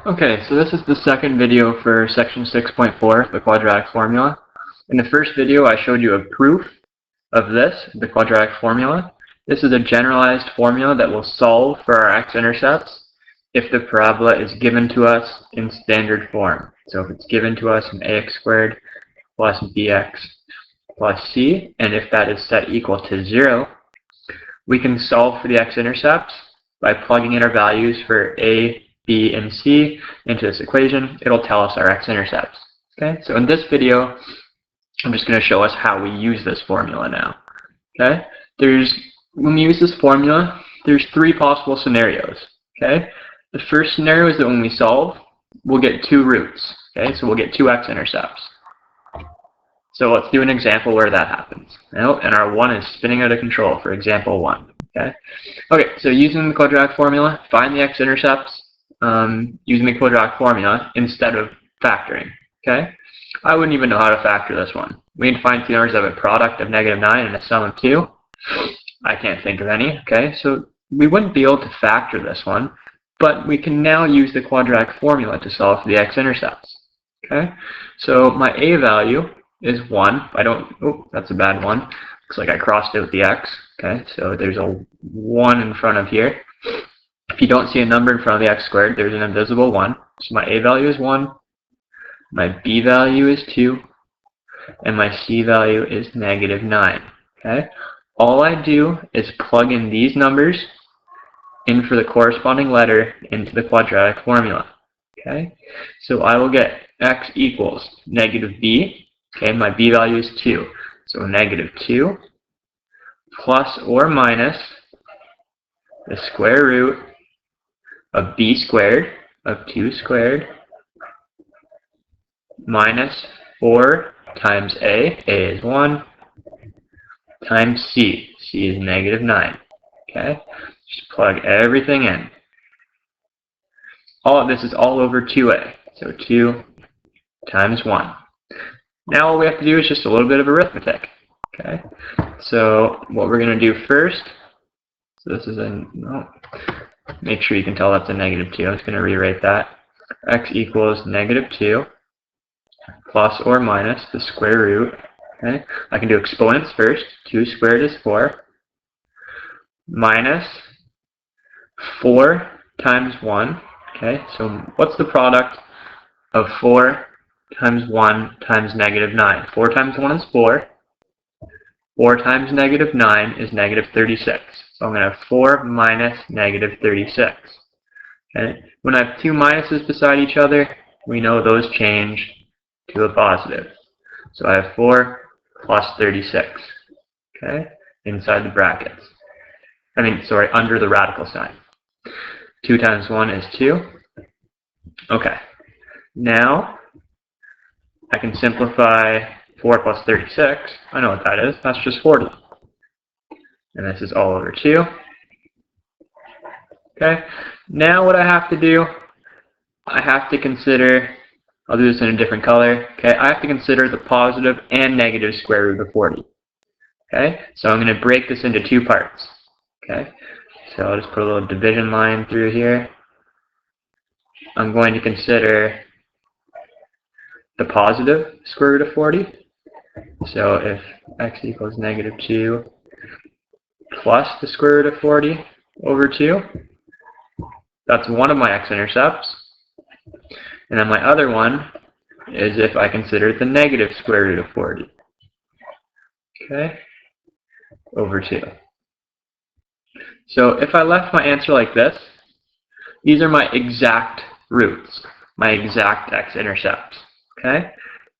Okay, so this is the second video for section 6.4, the quadratic formula. In the first video, I showed you a proof of this, the quadratic formula. This is a generalized formula that will solve for our x-intercepts if the parabola is given to us in standard form. So if it's given to us in ax squared plus bx plus c, and if that is set equal to 0, we can solve for the x-intercepts by plugging in our values for a, b, and c into this equation. It'll tell us our x-intercepts. Okay, so in this video, I'm just going to show us how we use this formula now. Okay, when we use this formula, there's three possible scenarios. Okay, the first scenario is that when we solve, we'll get two roots. Okay, so we'll get two x-intercepts. So let's do an example where that happens. Now, and our 1 is spinning out of control for example 1. Okay, so using the quadratic formula, find the x-intercepts using the quadratic formula instead of factoring. Okay, I wouldn't even know how to factor this one. We need to find two numbers that have a product of -9 and a sum of 2. I can't think of any. Okay, so we wouldn't be able to factor this one, but we can now use the quadratic formula to solve for the x-intercepts. Okay, so my a value is 1. Oh, that's a bad one. Looks like I crossed out the x. Okay, so there's a 1 in front of here. If you don't see a number in front of the x squared, there's an invisible 1. So my a value is 1, my b value is 2, and my c value is -9. Okay, all I do is plug in these numbers in for the corresponding letter into the quadratic formula. Okay, so I will get x equals -b. Okay, my b value is 2, so -2 plus or minus the square root of b squared of 2 squared minus 4 times a is 1, times c is -9. Okay, just plug everything in. All of this is all over 2a, so 2 times 1. Now all we have to do is just a little bit of arithmetic. Okay, so what we're going to do first, so this is make sure you can tell that's a -2. I'm just going to rewrite that. X equals -2 plus or minus the square root. Okay, I can do exponents first. 2 squared is 4 minus 4 times 1. Okay, so what's the product of 4 times 1 times -9? 4 times 1 is 4. 4 times -9 is -36. So I'm going to have 4 minus -36. Okay, when I have two minuses beside each other, we know those change to a positive. So I have 4 plus 36. Okay, inside the brackets. Under the radical sign. 2 times 1 is 2. Okay, now I can simplify 4 plus 36. I know what that is. That's just 40. And this is all over 2. Okay, now what I have to do, I have to consider, I'll do this in a different color. Okay, I have to consider the positive and negative square root of 40. Okay, so I'm going to break this into two parts. Okay, so I'll just put a little division line through here. I'm going to consider the positive square root of 40. So if x equals -2 plus the square root of 40 over 2, that's one of my x-intercepts. And then my other one is if I consider the negative square root of 40. Okay, over 2. So if I left my answer like this, these are my exact roots, my exact x-intercepts. Okay,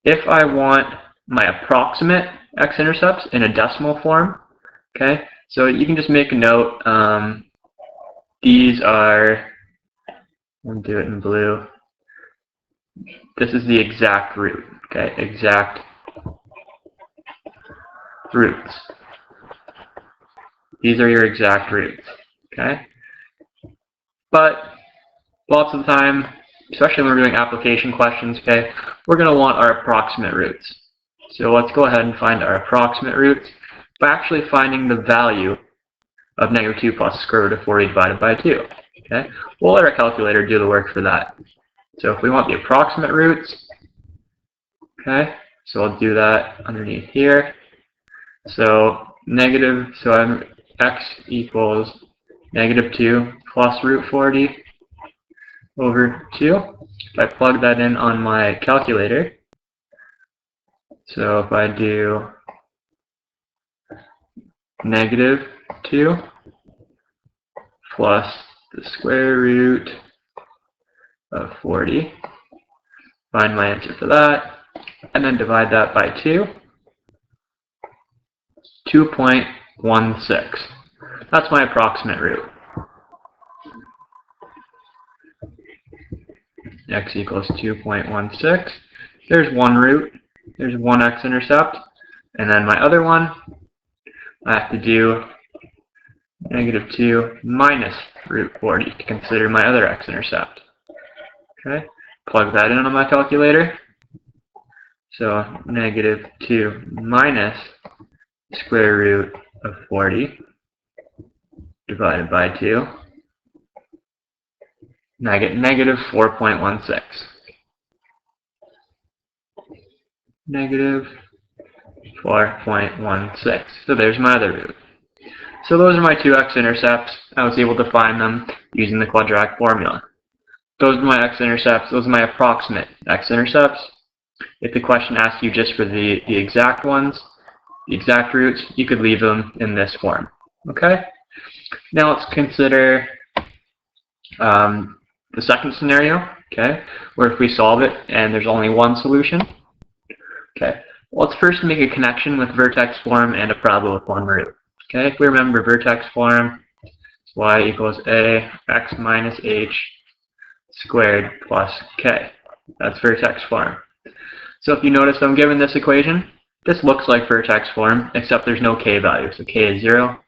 if I want my approximate x-intercepts in a decimal form, okay, so you can just make a note. These are, I'll do it in blue. This is the exact root. Okay, exact roots. These are your exact roots. Okay, but lots of the time, especially when we're doing application questions, okay, we're going to want our approximate roots. So let's go ahead and find our approximate roots by actually finding the value of -2 plus the square root of 40 divided by 2. Okay, we'll let our calculator do the work for that. So if we want the approximate roots, okay, so I'll do that underneath here. So I'm x equals -2 plus root 40 over 2. If I plug that in on my calculator, so if I do -2 plus the square root of 40, find my answer for that, and then divide that by 2, 2.16. That's my approximate root. X equals 2.16. There's one root. There's one x-intercept. And then my other one, I have to do -2 minus root 40 to consider my other x-intercept. Okay, plug that in on my calculator. So -2 minus square root of 40 divided by 2. And I get -4.16. -4.16. So there's my other root. So those are my two x-intercepts. I was able to find them using the quadratic formula. Those are my x-intercepts. Those are my approximate x-intercepts. If the question asks you just for the exact ones, the exact roots, you could leave them in this form. Okay? Now let's consider the second scenario, okay, where if we solve it and there's only one solution. Okay, well, let's first make a connection with vertex form and a parabola form root. Okay, if we remember vertex form, y equals a x minus h squared plus k. That's vertex form. So if you notice, I'm given this equation. This looks like vertex form, except there's no k value, so k is 0.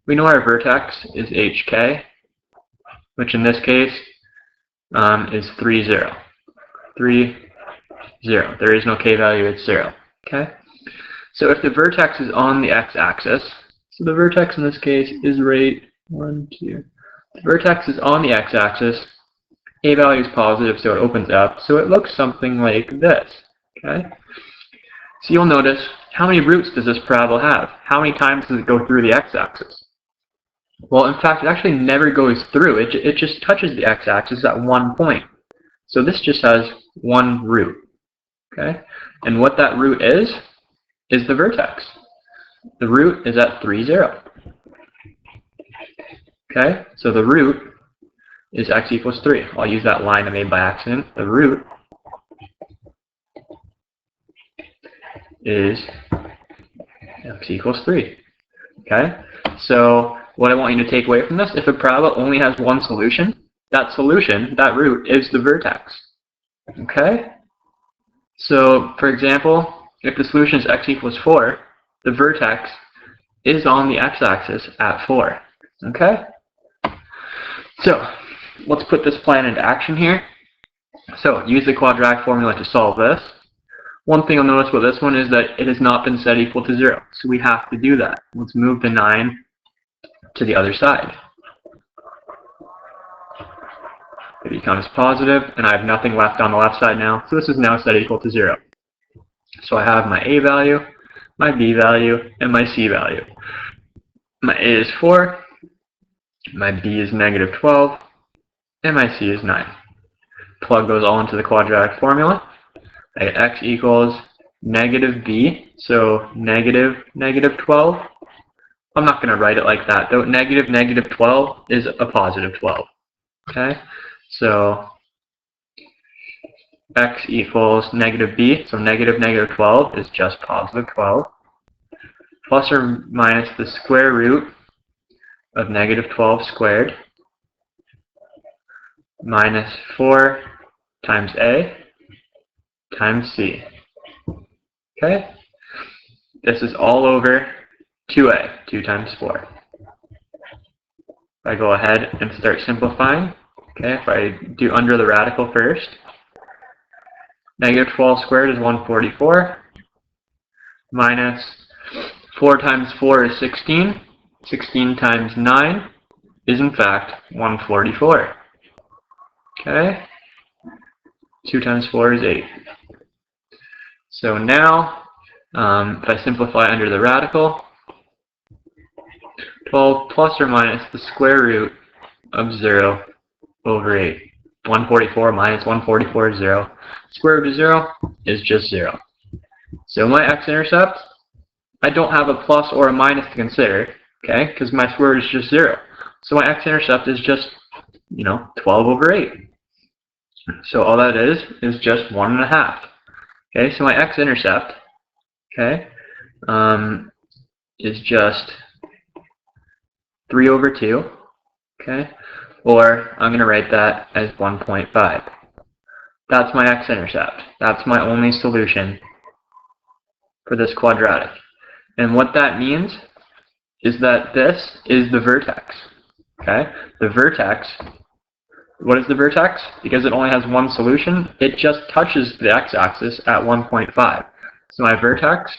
We know our vertex is hk, which in this case is 3, 0. 3, 0. There is no k value, it's 0. Okay? So if the vertex is on the x-axis, so the vertex in this case is right, 1, 2. The vertex is on the x-axis, a value is positive, so it opens up, so it looks something like this. Okay? So you'll notice, how many roots does this parabola have? How many times does it go through the x-axis? Well, in fact, it actually never goes through. It just touches the x-axis at one point. So this just has one root. Okay? And what that root is the vertex. The root is at 3, 0. Okay? So the root is x equals 3. I'll use that line I made by accident. The root is x equals 3. Okay? So what I want you to take away from this, if a parabola only has one solution, that root, is the vertex. Okay? So, for example, if the solution is x equals 4, the vertex is on the x-axis at 4. Okay? So, let's put this plan into action here. So, use the quadratic formula to solve this. One thing you'll notice with this one is that it has not been set equal to 0. So we have to do that. Let's move the 9 to the other side. It becomes positive, and I have nothing left on the left side now. So this is now set equal to 0. So I have my a value, my b value, and my c value. My a is 4, my b is -12, and my c is 9. Plug those all into the quadratic formula. I get x equals -b, so -12. I'm not going to write it like that, though. -12 is a positive 12. Okay, so x equals -b, so -12 is just positive 12, plus or minus the square root of -12 squared, minus 4 times a times c. Okay, this is all over 2a, 2 times 4. If I go ahead and start simplifying, okay, if I do under the radical first, -12 squared is 144, minus 4 times 4 is 16, 16 times 9 is in fact 144. Okay, 2 times 4 is 8. So now, if I simplify under the radical, 12 plus or minus the square root of 0 over 8. 144 minus 144 is 0. Square root of 0 is just 0. So my x-intercept, I don't have a plus or a minus to consider, okay, because my square root is just 0. So my x-intercept is just, 12 over 8. So all that is just 1.5. Okay, so my x-intercept, okay, is just 3 over 2, okay, or I'm going to write that as 1.5. That's my x-intercept. That's my only solution for this quadratic. And what that means is that this is the vertex, okay? The vertex, what is the vertex? Because it only has one solution, it just touches the x-axis at 1.5. So my vertex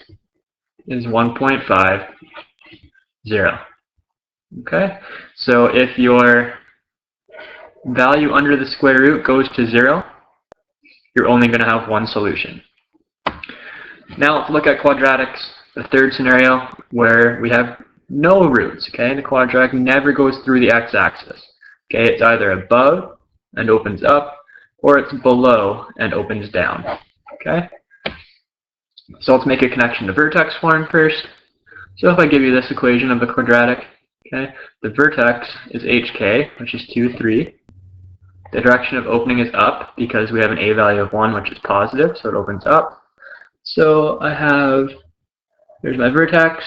is 1.5, 0. Okay? So if your value under the square root goes to 0, you're only going to have one solution. Now let's look at quadratics, the third scenario where we have no roots. Okay? The quadratic never goes through the x-axis. Okay, it's either above and opens up, or it's below and opens down. Okay? So let's make a connection to vertex form first. So if I give you this equation of the quadratic, okay, the vertex is hk, which is 2, 3. The direction of opening is up because we have an a value of 1, which is positive, so it opens up. So I have, here's my vertex,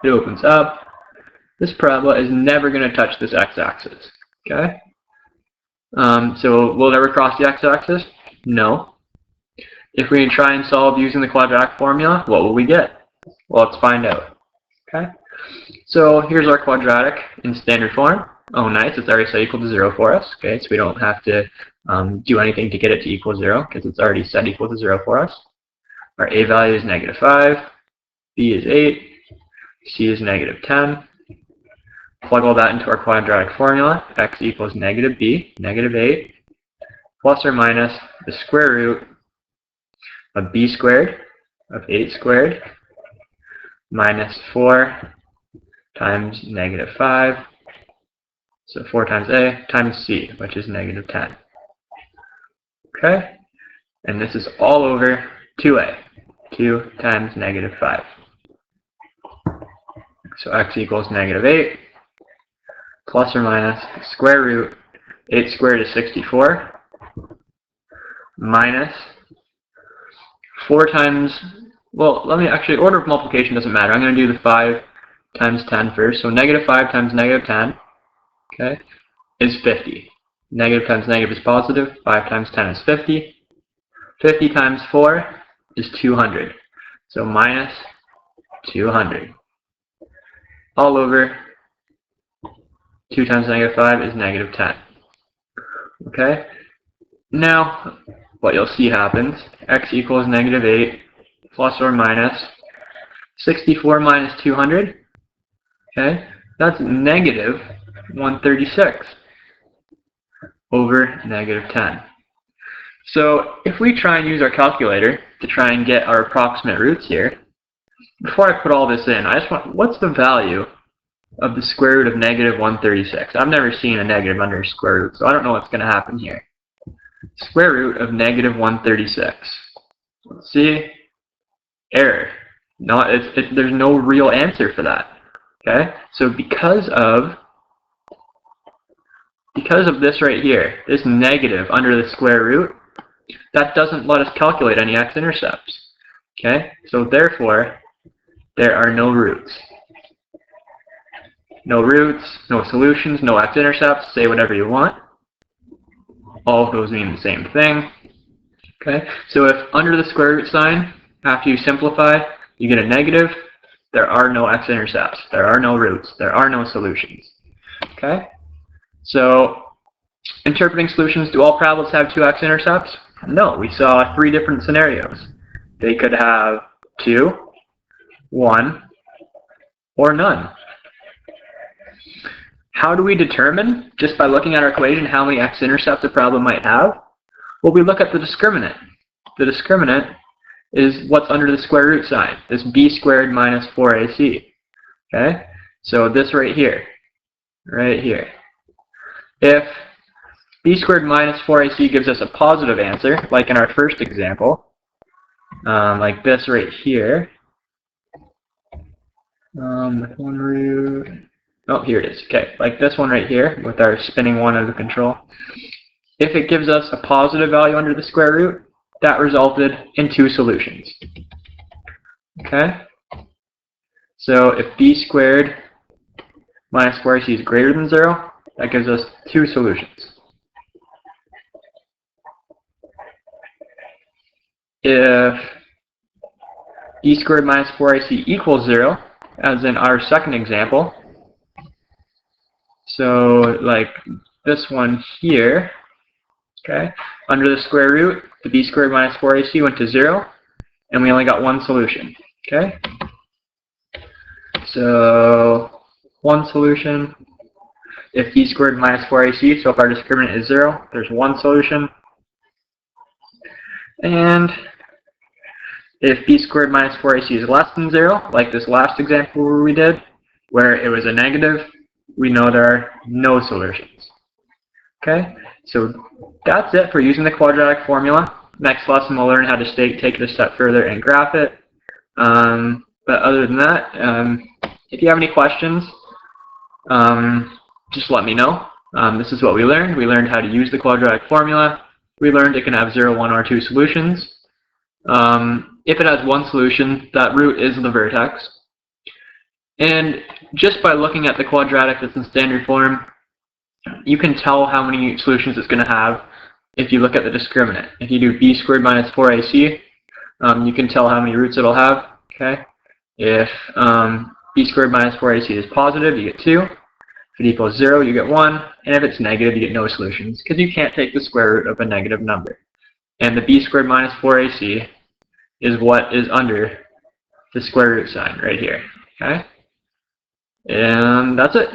it opens up. This parabola is never going to touch this x-axis. Okay? So will it ever cross the x-axis? No. If we try and solve using the quadratic formula, what will we get? Well, let's find out. Okay? So here's our quadratic in standard form. Oh, nice. It's already set equal to 0 for us. Okay, so we don't have to do anything to get it to equal 0 because it's already set equal to 0 for us. Our a value is -5, b is 8, c is -10. Plug all that into our quadratic formula. X equals -b, -8, plus or minus the square root of b squared, of 8 squared, minus 4 times -5. So 4 times a times c, which is -10. Okay? And this is all over 2a. 2 times -5. So x equals -8. Plus or minus square root 8 squared is 64 minus 4 times, well, let me actually, order of multiplication doesn't matter. I'm going to do the 5 times 10 first. So -5 times -10, okay, is 50. Negative times negative is positive. 5 times 10 is 50. 50 times 4 is 200. So minus 200. All over 2 times -5 is -10. Okay? Now, what you'll see happens, x equals -8 plus or minus 64 minus 200. Okay? That's -136 over -10. So if we try and use our calculator to try and get our approximate roots here, before I put all this in, I just want, what's the value of the square root of -136? I've never seen a negative under a square root, so I don't know what's going to happen here. Square root of -136. Let's see. Error. No, there's no real answer for that. Okay? So because of this right here, this negative under the square root, that doesn't let us calculate any x-intercepts. Okay? So therefore, there are no roots. No roots, no solutions, no x-intercepts, say whatever you want. All of those mean the same thing. Okay? So if under the square root sign, after you simplify, you get a negative, there are no x-intercepts. There are no roots. There are no solutions. Okay? So, interpreting solutions, do all parabolas have 2 x-intercepts? No, we saw 3 different scenarios. They could have 2, 1, or none. How do we determine, just by looking at our equation, how many x-intercepts a parabola might have? Well, we look at the discriminant. The discriminant is what's under the square root sign, this b squared minus 4ac. Okay? So this right here. If b squared minus 4ac gives us a positive answer, like in our first example, like this right here, with one root, oh, here it is. Okay, like this one right here with our spinning one as a control. If it gives us a positive value under the square root, that resulted in two solutions. Okay? So if b squared minus 4ac is greater than 0, that gives us two solutions. If b squared minus 4ac equals 0, as in our second example, so like this one here, okay, under the square root, the b squared minus 4ac went to 0, and we only got one solution. Okay? So one solution. If b squared minus 4ac, so if our discriminant is 0, there's one solution. And if b squared minus 4ac is less than 0, like this last example where we did, where it was a negative, we know there are no solutions. Okay? So that's it for using the quadratic formula. Next lesson we'll learn how to take it a step further and graph it. But other than that, if you have any questions, just let me know. This is what we learned. We learned how to use the quadratic formula. We learned it can have 0, 1, or 2 solutions. If it has one solution, that root is the vertex. And just by looking at the quadratic that's in standard form, you can tell how many solutions it's going to have if you look at the discriminant. If you do b squared minus 4ac, you can tell how many roots it'll have. Okay? If b squared minus 4ac is positive, you get 2. If it equals 0, you get 1. And if it's negative, you get no solutions, because you can't take the square root of a negative number. And the b squared minus 4ac is what is under the square root sign right here. Okay? And that's it.